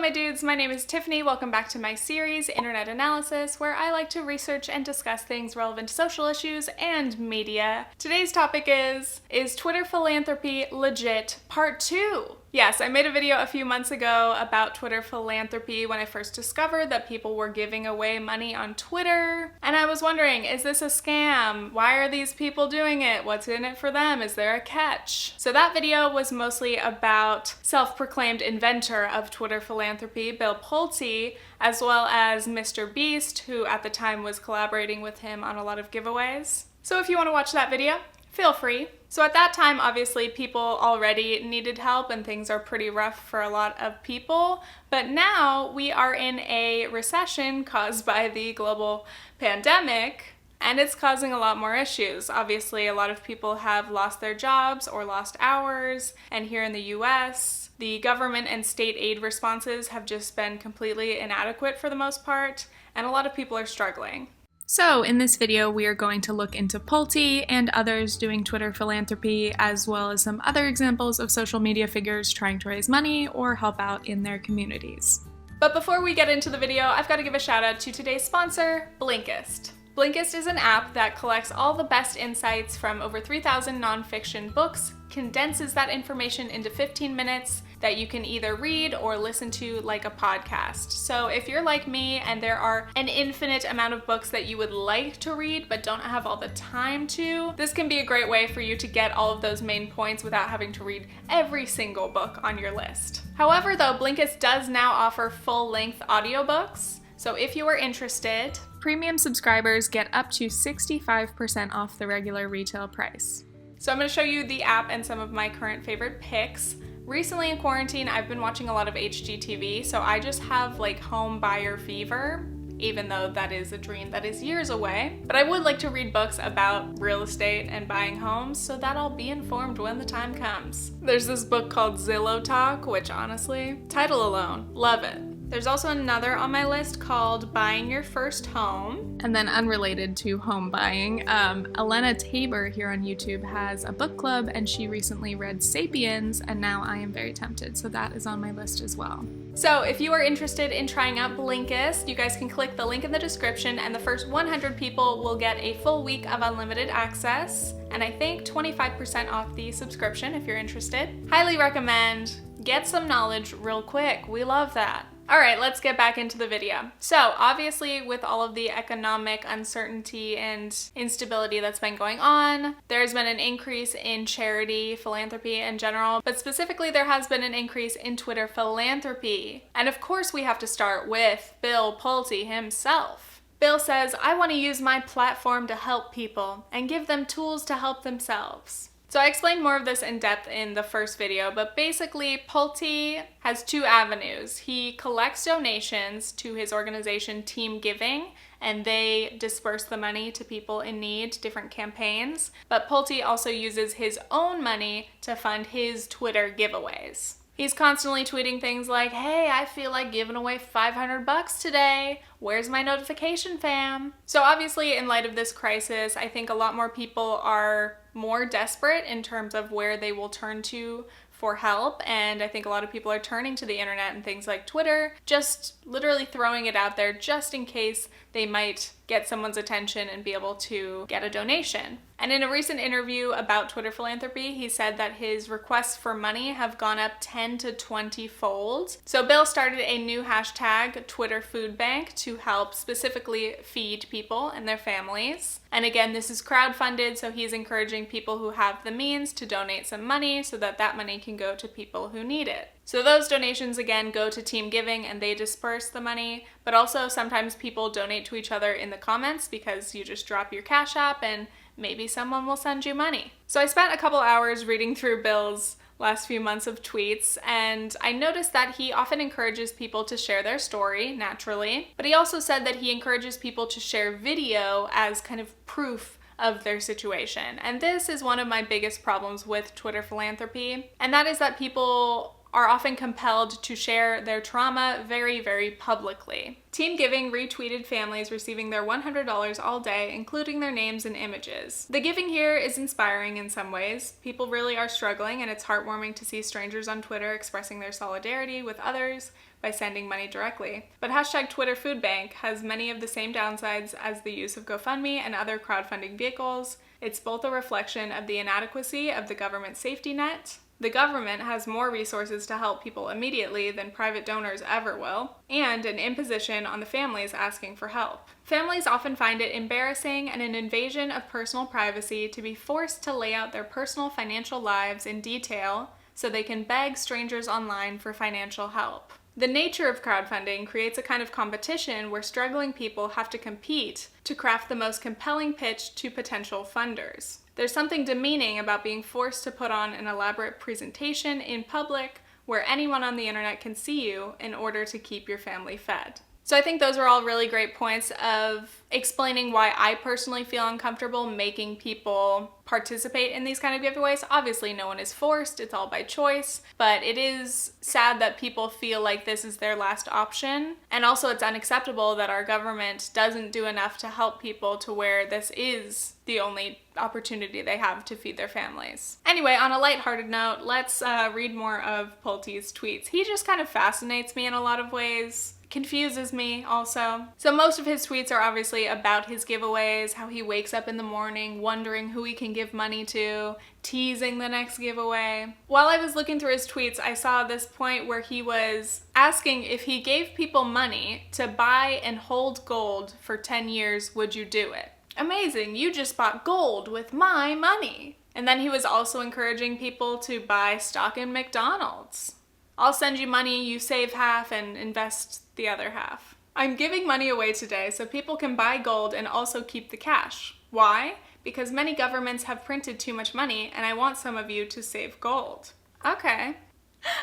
my dudes, my name is Tiffany. Welcome back to my series, Internet Analysis, where I like to research and discuss things relevant to social issues and media. Today's topic is Twitter Philanthropy legit? Part 2. Yes, I made a video a few months ago about Twitter Philanthropy when I first discovered that people were giving away money on Twitter. And I was wondering, is this a scam? Why are these people doing it? What's in it for them? Is there a catch? So that video was mostly about self-proclaimed inventor of Twitter Philanthropy, Bill Pulte, as well as Mr. Beast, who at the time was collaborating with him on a lot of giveaways. So if you want to watch that video, feel free. So at that time, obviously, people already needed help and things are pretty rough for a lot of people. But now we are in a recession caused by the global pandemic, and it's causing a lot more issues. Obviously, a lot of people have lost their jobs or lost hours, and here in the US, the government and state aid responses have just been completely inadequate for the most part, and a lot of people are struggling. So in this video, we are going to look into Pulte and others doing Twitter philanthropy, as well as some other examples of social media figures trying to raise money or help out in their communities. But before we get into the video, I've got to give a shout out to today's sponsor, Blinkist. Blinkist is an app that collects all the best insights from over 3,000 nonfiction books, condenses that information into 15 minutes that you can either read or listen to like a podcast. So if you're like me and there are an infinite amount of books that you would like to read but don't have all the time to, this can be a great way for you to get all of those main points without having to read every single book on your list. However, though, Blinkist does now offer full-length audiobooks. So if you are interested, premium subscribers get up to 65% off the regular retail price. So I'm going to show you the app and some of my current favorite picks. Recently in quarantine, I've been watching a lot of HGTV, so I just have like home buyer fever, even though that is a dream that is years away. But I would like to read books about real estate and buying homes so that I'll be informed when the time comes. There's this book called Zillow Talk, which honestly, title alone, love it. There's also another on my list called Buying Your First Home. And then unrelated to home buying, Elena Tabor here on YouTube has a book club and she recently read Sapiens and now I am very tempted, so that is on my list as well. So if you are interested in trying out Blinkist, you guys can click the link in the description and the first 100 people will get a full week of unlimited access and I think 25% off the subscription if you're interested. Highly recommend. Get some knowledge real quick. We love that. All right, let's get back into the video. So obviously with all of the economic uncertainty and instability that's been going on, there's been an increase in charity, philanthropy in general, but specifically there has been an increase in Twitter philanthropy. And of course we have to start with Bill Pulte himself. Bill says, "I want to use my platform to help people and give them tools to help themselves." So I explained more of this in depth in the first video, but basically Pulte has two avenues. He collects donations to his organization Team Giving, and they disperse the money to people in need, different campaigns. But Pulte also uses his own money to fund his Twitter giveaways. He's constantly tweeting things like, "Hey, I feel like giving away $500 today. Where's my notification, fam?" So obviously in light of this crisis, I think a lot more people are more desperate in terms of where they will turn to for help, and I think a lot of people are turning to the internet and things like Twitter, just literally throwing it out there just in case they might get someone's attention and be able to get a donation. And in a recent interview about Twitter philanthropy, he said that his requests for money have gone up 10 to 20 fold. So Bill started a new hashtag, Twitter Food Bank, to help specifically feed people and their families. And again, this is crowdfunded, so he's encouraging people who have the means to donate some money so that that money can go to people who need it. So those donations again go to Team Giving and they disperse the money, but also sometimes people donate to each other in the comments because you just drop your Cash App and maybe someone will send you money. So I spent a couple hours reading through Bill's last few months of tweets, and I noticed that he often encourages people to share their story, naturally, but he also said that he encourages people to share video as kind of proof of their situation. And this is one of my biggest problems with Twitter philanthropy, and that is that people are often compelled to share their trauma very, very publicly. Team Giving retweeted families receiving their $100 all day, including their names and images. The giving here is inspiring in some ways. People really are struggling, and it's heartwarming to see strangers on Twitter expressing their solidarity with others by sending money directly. But hashtag Twitter Food Bank has many of the same downsides as the use of GoFundMe and other crowdfunding vehicles. It's both a reflection of the inadequacy of the government safety net. The government has more resources to help people immediately than private donors ever will, and an imposition on the families asking for help. Families often find it embarrassing and an invasion of personal privacy to be forced to lay out their personal financial lives in detail so they can beg strangers online for financial help. The nature of crowdfunding creates a kind of competition where struggling people have to compete to craft the most compelling pitch to potential funders. There's something demeaning about being forced to put on an elaborate presentation in public where anyone on the internet can see you in order to keep your family fed. So I think those are all really great points of explaining why I personally feel uncomfortable making people participate in these kind of giveaways. Obviously, no one is forced, it's all by choice, but it is sad that people feel like this is their last option. And also it's unacceptable that our government doesn't do enough to help people to where this is the only opportunity they have to feed their families. Anyway, on a lighthearted note, let's read more of Pulte's tweets. He just kind of fascinates me in a lot of ways. Confuses me also. So most of his tweets are obviously about his giveaways, how he wakes up in the morning wondering who he can give money to, teasing the next giveaway. While I was looking through his tweets, I saw this point where he was asking if he gave people money to buy and hold gold for 10 years, would you do it? Amazing, you just bought gold with my money. And then he was also encouraging people to buy stock in McDonald's. I'll send you money, you save half and invest the other half. I'm giving money away today so people can buy gold and also keep the cash. Why? Because many governments have printed too much money and I want some of you to save gold. Okay.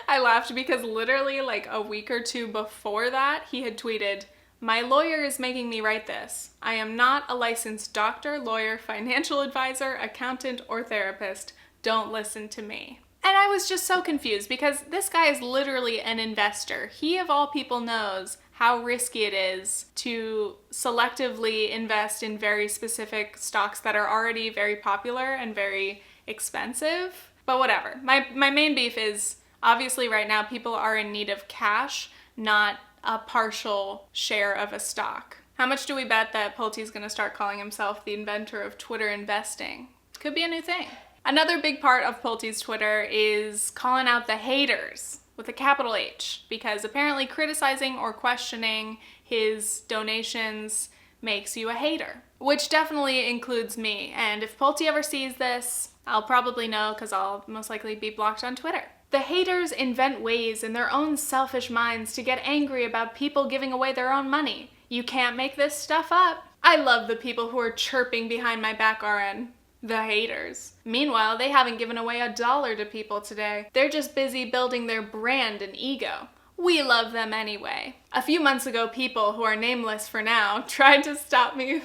I laughed because literally like a week or two before that, he had tweeted, "My lawyer is making me write this. I am not a licensed doctor, lawyer, financial advisor, accountant, or therapist. Don't listen to me." And I was just so confused because this guy is literally an investor. He of all people knows how risky it is to selectively invest in very specific stocks that are already very popular and very expensive. But whatever. My main beef is obviously right now people are in need of cash, not a partial share of a stock. How much do we bet that Pulte's gonna start calling himself the inventor of Twitter investing? Could be a new thing. Another big part of Pulte's Twitter is calling out the haters with a capital H, because apparently criticizing or questioning his donations makes you a hater, which definitely includes me. And if Pulte ever sees this, I'll probably know because I'll most likely be blocked on Twitter. The haters invent ways in their own selfish minds to get angry about people giving away their own money. You can't make this stuff up. I love the people who are chirping behind my back, RN. The haters. Meanwhile, they haven't given away $1 to people today. They're just busy building their brand and ego. We love them anyway. A few months ago, people who are nameless for now tried to stop me.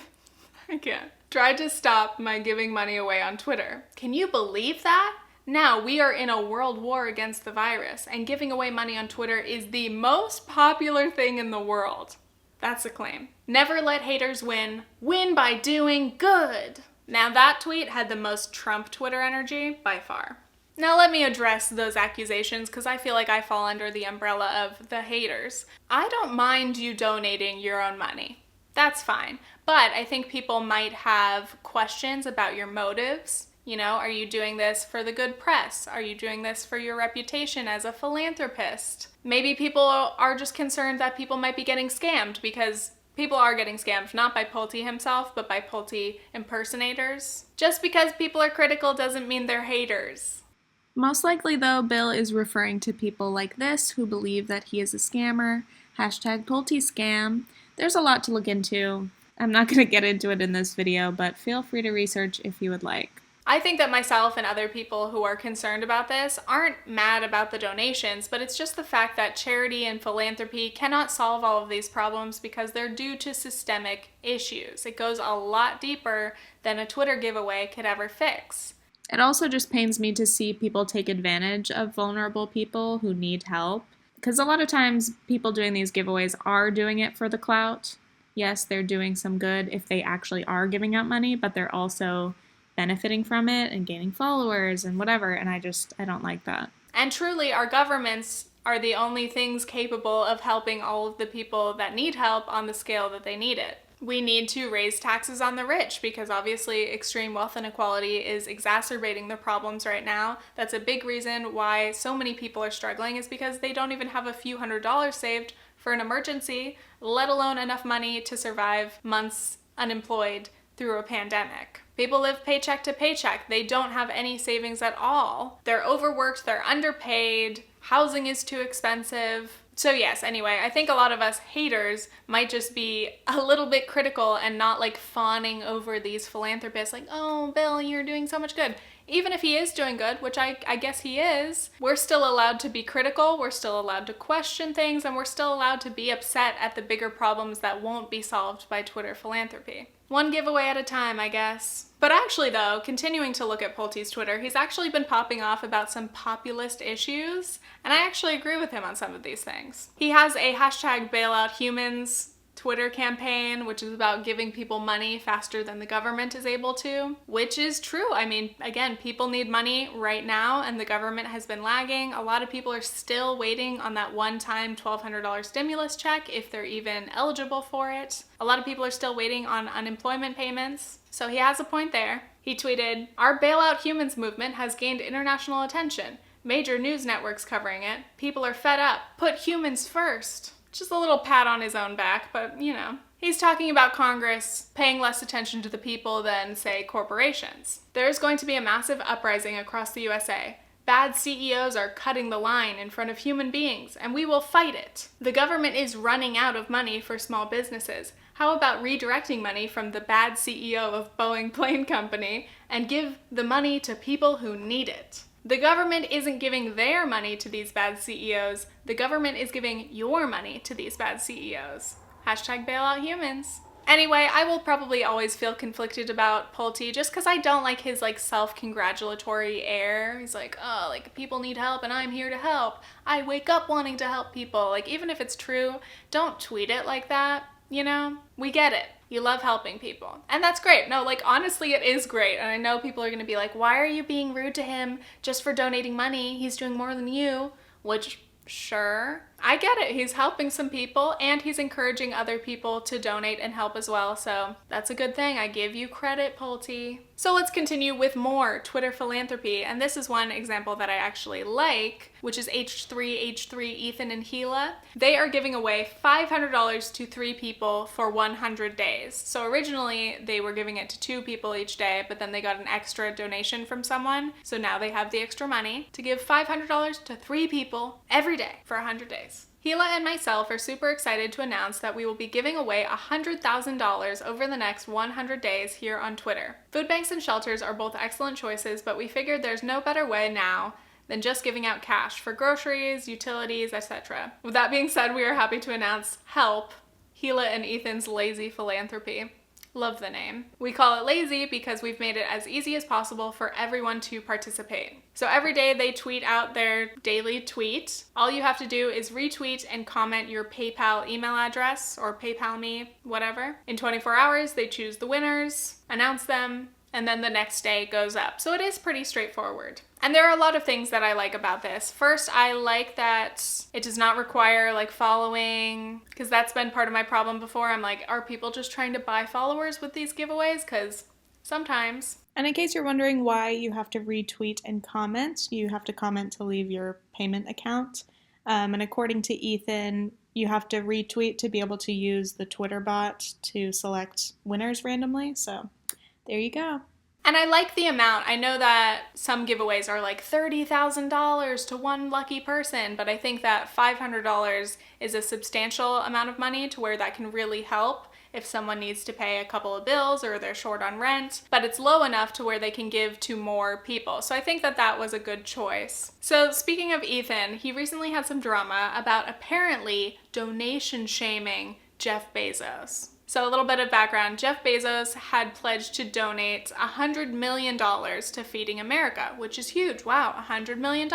Tried to stop my giving money away on Twitter. Can you believe that? Now we are in a world war against the virus, and giving away money on Twitter is the most popular thing in the world. That's a claim. Never let haters win. Win by doing good. Now that tweet had the most Trump Twitter energy by far. Now let me address those accusations because I feel like I fall under the umbrella of the haters. I don't mind you donating your own money. That's fine. But I think people might have questions about your motives. You know, are you doing this for the good press? Are you doing this for your reputation as a philanthropist? Maybe people are just concerned that people might be getting scammed because people are getting scammed, not by Pulte himself, but by Pulte impersonators. Just because people are critical doesn't mean they're haters. Most likely, though, Bill is referring to people like this who believe that he is a scammer. Hashtag Pulte scam. There's a lot to look into. I'm not going to get into it in this video, but feel free to research if you would like. I think that myself and other people who are concerned about this aren't mad about the donations, but it's just the fact that charity and philanthropy cannot solve all of these problems because they're due to systemic issues. It goes a lot deeper than a Twitter giveaway could ever fix. It also just pains me to see people take advantage of vulnerable people who need help. Because a lot of times people doing these giveaways are doing it for the clout. Yes, they're doing some good if they actually are giving out money, but they're also benefiting from it and gaining followers and whatever, and I don't like that. And truly, our governments are the only things capable of helping all of the people that need help on the scale that they need it. We need to raise taxes on the rich because obviously extreme wealth inequality is exacerbating the problems right now. That's a big reason why so many people are struggling, is because they don't even have a few $100s saved for an emergency, let alone enough money to survive months unemployed through a pandemic. People live paycheck to paycheck. They don't have any savings at all. They're overworked, they're underpaid, housing is too expensive. So yes, anyway, I think a lot of us haters might just be a little bit critical and not like fawning over these philanthropists like, oh, Bill, you're doing so much good. Even if he is doing good, which I guess he is, we're still allowed to be critical, we're still allowed to question things, and we're still allowed to be upset at the bigger problems that won't be solved by Twitter philanthropy. One giveaway at a time, I guess. But actually though, continuing to look at Pulte's Twitter, he's actually been popping off about some populist issues, and I actually agree with him on some of these things. He has a hashtag #BailoutHumans Twitter campaign, which is about giving people money faster than the government is able to, which is true. I mean, again, people need money right now and the government has been lagging. A lot of people are still waiting on that one-time $1,200 stimulus check if they're even eligible for it. A lot of people are still waiting on unemployment payments. So he has a point there. He tweeted, "Our Bailout Humans movement has gained international attention. Major news networks covering it. People are fed up. Put humans first." Just a little pat on his own back, but you know. He's talking about Congress paying less attention to the people than, say, corporations. There's going to be a massive uprising across the USA. Bad CEOs are cutting the line in front of human beings, and we will fight it. The government is running out of money for small businesses. How about redirecting money from the bad CEO of Boeing Plane Company and give the money to people who need it? The government isn't giving their money to these bad CEOs. The government is giving your money to these bad CEOs. Hashtag bailout humans. Anyway, I will probably always feel conflicted about Pulte just because I don't like his like self-congratulatory air. He's like, oh, like people need help and I'm here to help. I wake up wanting to help people. Like even if it's true, don't tweet it like that, you know? We get it. You love helping people. And that's great. No, like honestly, it is great. And I know people are gonna be like, why are you being rude to him just for donating money? He's doing more than you, which sure. I get it. He's helping some people and he's encouraging other people to donate and help as well. So that's a good thing. I give you credit, Pulte. So let's continue with more Twitter philanthropy. And this is one example that I actually like, which is H3, Ethan, and Hila. They are giving away $500 to 3 people for 100 days. So originally they were giving it to 2 people each day, but then they got an extra donation from someone. So now they have the extra money to give $500 to 3 people every day for 100 days. Hila and myself are super excited to announce that we will be giving away $100,000 over the next 100 days here on Twitter. Food banks and shelters are both excellent choices, but we figured there's no better way now than just giving out cash for groceries, utilities, etc. With that being said, we are happy to announce HELP, Hila and Ethan's Lazy Philanthropy. Love the name. We call it lazy because we've made it as easy as possible for everyone to participate. So every day they tweet out their daily tweet. All you have to do is retweet and comment your PayPal email address or PayPal me, whatever. In 24 hours, they choose the winners, announce them, and then the next day goes up. So it is pretty straightforward. And there are a lot of things that I like about this. First, I like that it does not require like following, because that's been part of my problem before. I'm like, are people just trying to buy followers with these giveaways? Because sometimes. And in case you're wondering why you have to retweet and comment, you have to comment to leave your payment account. And according to Ethan, you have to retweet to be able to use the Twitter bot to select winners randomly. So there you go. And I like the amount. I know that some giveaways are like $30,000 to one lucky person, but I think that $500 is a substantial amount of money to where that can really help if someone needs to pay a couple of bills or they're short on rent, but it's low enough to where they can give to more people. So I think that that was a good choice. So speaking of Ethan, he recently had some drama about apparently donation shaming Jeff Bezos. So a little bit of background, Jeff Bezos had pledged to donate $100 million to Feeding America, which is huge. Wow, $100 million.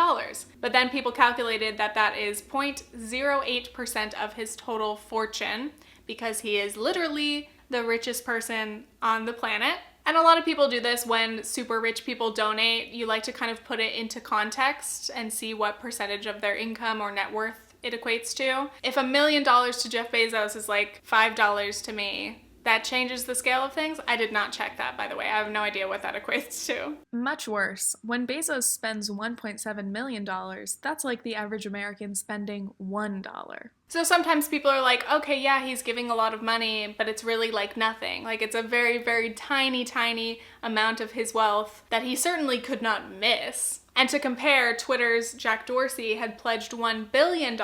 But then people calculated that that is 0.08% of his total fortune, because he is literally the richest person on the planet. And a lot of people do this when super rich people donate. You like to kind of put it into context and see what percentage of their income or net worth it equates to. If $1 million to Jeff Bezos is like $5 to me, that changes the scale of things. I did not check that, by the way. I have no idea what that equates to. Much worse. When Bezos spends $1.7 million, that's like the average American spending $1. So sometimes people are like, okay, yeah, he's giving a lot of money, but it's really like nothing. Like it's a very, very tiny, tiny amount of his wealth that he certainly could not miss. And to compare, Twitter's Jack Dorsey had pledged $1 billion,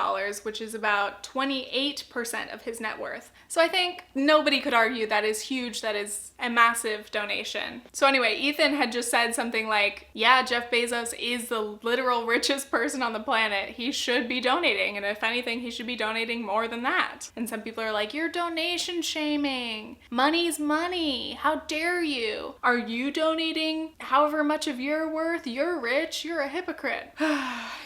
which is about 28% of his net worth. So I think nobody could argue that is huge, that is a massive donation. So anyway, Ethan had just said something like, yeah, Jeff Bezos is the literal richest person on the planet. He should be donating, and if anything, he should be donating more than that. And some people are like, you're donation shaming. Money's money. How dare you? Are you donating however much of your worth? You're rich. You're a hypocrite.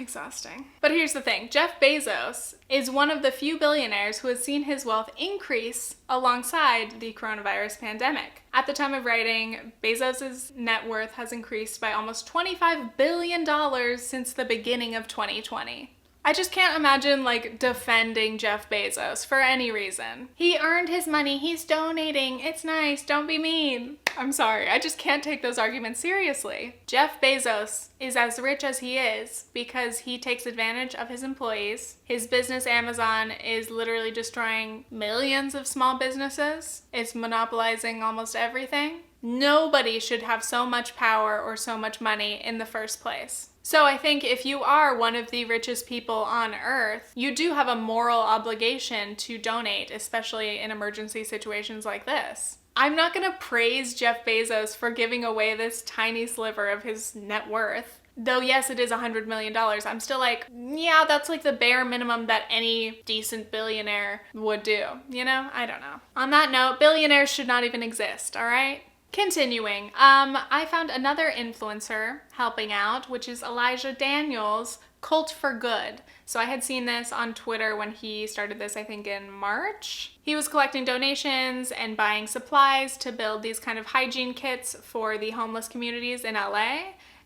Exhausting. But here's the thing. Jeff Bezos is one of the few billionaires who has seen his wealth increase alongside the coronavirus pandemic. At the time of writing, Bezos' net worth has increased by almost $25 billion since the beginning of 2020. I just can't imagine like defending Jeff Bezos for any reason. He earned his money, he's donating, it's nice, don't be mean. I'm sorry, I just can't take those arguments seriously. Jeff Bezos is as rich as he is because he takes advantage of his employees. His business, Amazon, is literally destroying millions of small businesses. It's monopolizing almost everything. Nobody should have so much power or so much money in the first place. So I think if you are one of the richest people on earth, you do have a moral obligation to donate, especially in emergency situations like this. I'm not gonna praise Jeff Bezos for giving away this tiny sliver of his net worth. Though yes, it is $100 million. I'm still like, yeah, that's like the bare minimum that any decent billionaire would do. You know? I don't know. On that note, billionaires should not even exist, all right? Continuing, I found another influencer helping out, which is Elijah Daniels' Cult for Good. So I had seen this on Twitter when he started this, I think in March. He was collecting donations and buying supplies to build these kind of hygiene kits for the homeless communities in LA.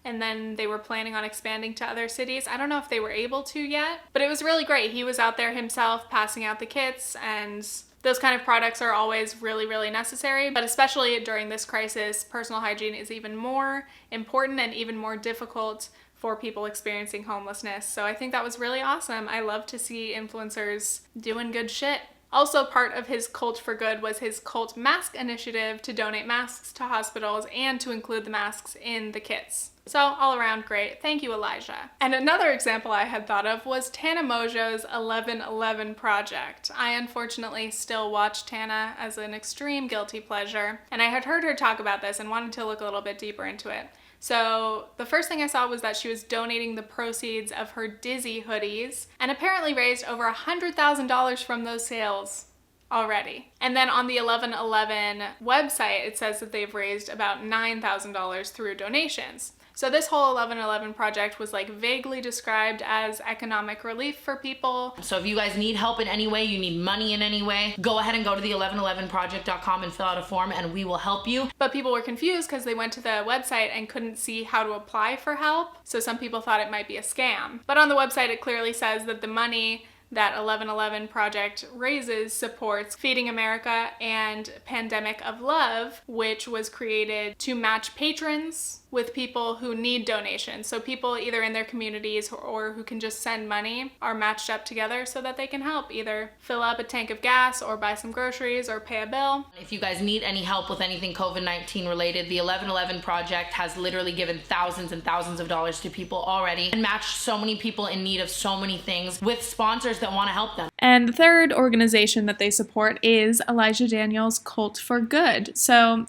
And then they were planning on expanding to other cities. I don't know if they were able to yet, but it was really great. He was out there himself passing out the kits, and those kind of products are always really, really necessary, but especially during this crisis, personal hygiene is even more important and even more difficult for people experiencing homelessness. So I think that was really awesome. I love to see influencers doing good shit. Also, part of his Cult for Good was his Cult Mask initiative to donate masks to hospitals and to include the masks in the kits. So all around great. Thank you, Elijah. And another example I had thought of was Tana Mongeau's 1111 project. I unfortunately still watch Tana as an extreme guilty pleasure, and I had heard her talk about this and wanted to look a little bit deeper into it. So the first thing I saw was that she was donating the proceeds of her Dizzy hoodies and apparently raised over $100,000 from those sales already. And then on the 1111 website, it says that they've raised about $9,000 through donations. So this whole 1111 project was like vaguely described as economic relief for people. So if you guys need help in any way, you need money in any way, go ahead and go to the 1111project.com and fill out a form and we will help you. But people were confused because they went to the website and couldn't see how to apply for help. So some people thought it might be a scam. But on the website, it clearly says that the money that 1111 Project raises supports Feeding America and Pandemic of Love, which was created to match patrons with people who need donations. So people either in their communities or who can just send money are matched up together so that they can help either fill up a tank of gas or buy some groceries or pay a bill. If you guys need any help with anything COVID-19 related, the 1111 Project has literally given thousands and thousands of dollars to people already and matched so many people in need of so many things with sponsors that want to help them. And the third organization that they support is Elijah Daniels' Cult for Good. So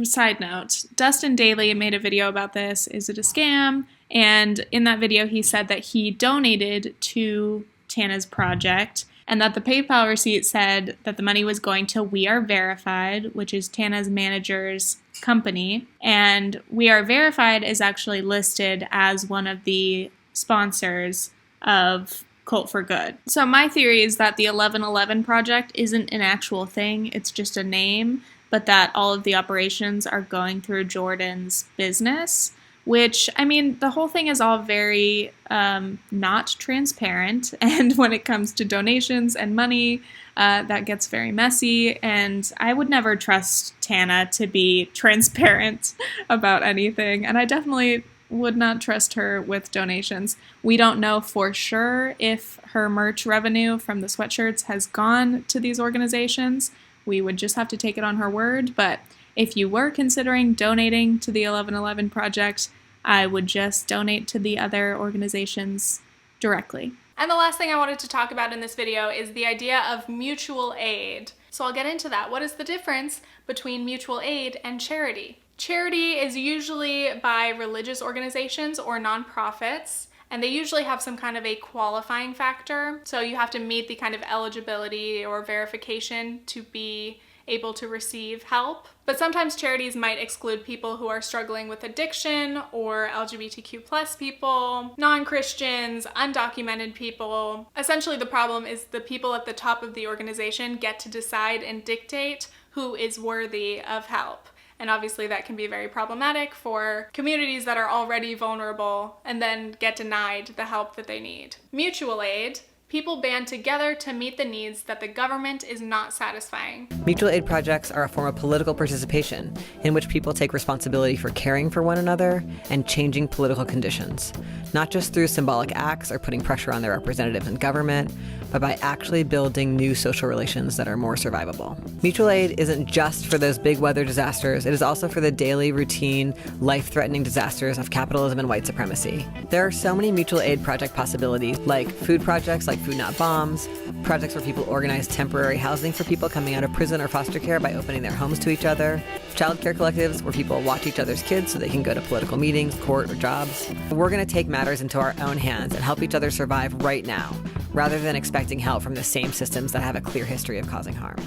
side note, Dustin Daly made a video about this. Is it a scam? And in that video, he said that he donated to Tana's project and that the PayPal receipt said that the money was going to We Are Verified, which is Tana's manager's company, and We Are Verified is actually listed as one of the sponsors of Cult for Good. So my theory is that the 1111 project isn't an actual thing, it's just a name, but that all of the operations are going through Jordan's business, which, I mean, the whole thing is all very not transparent, and when it comes to donations and money, that gets very messy, and I would never trust Tana to be transparent about anything, and I definitely would not trust her with donations. We don't know for sure if her merch revenue from the sweatshirts has gone to these organizations. We would just have to take it on her word, but if you were considering donating to the 1111 project, I would just donate to the other organizations directly. And the last thing I wanted to talk about in this video is the idea of mutual aid. So I'll get into that. What is the difference between mutual aid and charity? Charity is usually by religious organizations or nonprofits, and they usually have some kind of a qualifying factor. So you have to meet the kind of eligibility or verification to be able to receive help. But sometimes charities might exclude people who are struggling with addiction or LGBTQ+ people, non-Christians, undocumented people. Essentially, the problem is the people at the top of the organization get to decide and dictate who is worthy of help. And obviously that can be very problematic for communities that are already vulnerable and then get denied the help that they need. Mutual aid. People band together to meet the needs that the government is not satisfying. Mutual aid projects are a form of political participation in which people take responsibility for caring for one another and changing political conditions, not just through symbolic acts or putting pressure on their representatives in government, but by actually building new social relations that are more survivable. Mutual aid isn't just for those big weather disasters, it is also for the daily, routine, life-threatening disasters of capitalism and white supremacy. There are so many mutual aid project possibilities, like food projects like Food Not Bombs, projects where people organize temporary housing for people coming out of prison or foster care by opening their homes to each other, childcare collectives where people watch each other's kids so they can go to political meetings, court, or jobs. We're going to take matters into our own hands and help each other survive right now, rather than expecting help from the same systems that have a clear history of causing harm.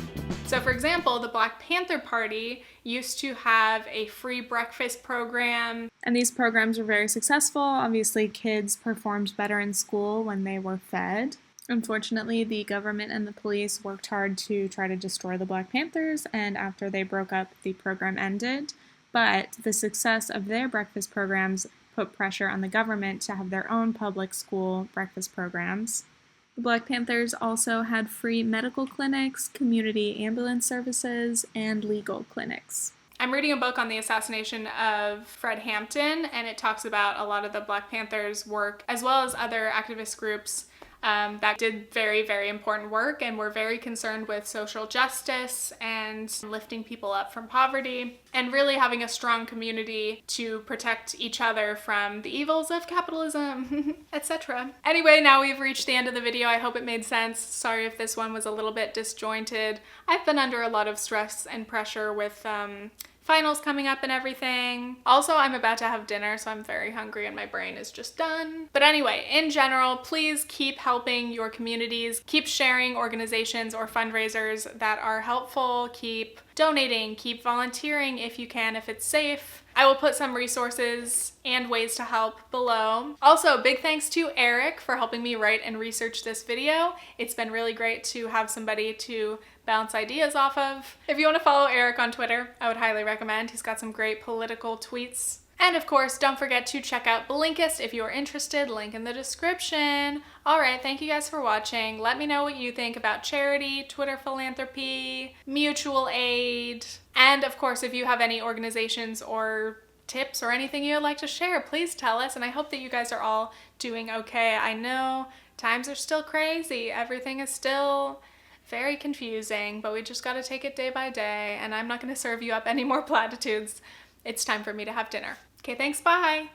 So for example, the Black Panther Party used to have a free breakfast program. And these programs were very successful. Obviously, kids performed better in school when they were fed. Unfortunately, the government and the police worked hard to try to destroy the Black Panthers, and after they broke up, the program ended. But the success of their breakfast programs put pressure on the government to have their own public school breakfast programs. The Black Panthers also had free medical clinics, community ambulance services, and legal clinics. I'm reading a book on the assassination of Fred Hampton, and it talks about a lot of the Black Panthers' work, as well as other activist groups that did very, very important work and were very concerned with social justice and lifting people up from poverty and really having a strong community to protect each other from the evils of capitalism, etc. Anyway, now we've reached the end of the video. I hope it made sense. Sorry if this one was a little bit disjointed. I've been under a lot of stress and pressure with finals coming up and everything. Also, I'm about to have dinner, so I'm very hungry and my brain is just done. But anyway, in general, please keep helping your communities. Keep sharing organizations or fundraisers that are helpful. Keep donating, keep volunteering if you can, if it's safe. I will put some resources and ways to help below. Also, big thanks to Eric for helping me write and research this video. It's been really great to have somebody to bounce ideas off of. If you want to follow Eric on Twitter, I would highly recommend. He's got some great political tweets. And of course, don't forget to check out Blinkist if you are interested, link in the description. Alright, thank you guys for watching. Let me know what you think about charity, Twitter philanthropy, mutual aid, and of course, if you have any organizations or tips or anything you would like to share, please tell us, and I hope that you guys are all doing okay. I know times are still crazy, everything is still very confusing, but we just gotta take it day by day, and I'm not gonna serve you up any more platitudes. It's time for me to have dinner. Okay, thanks, bye!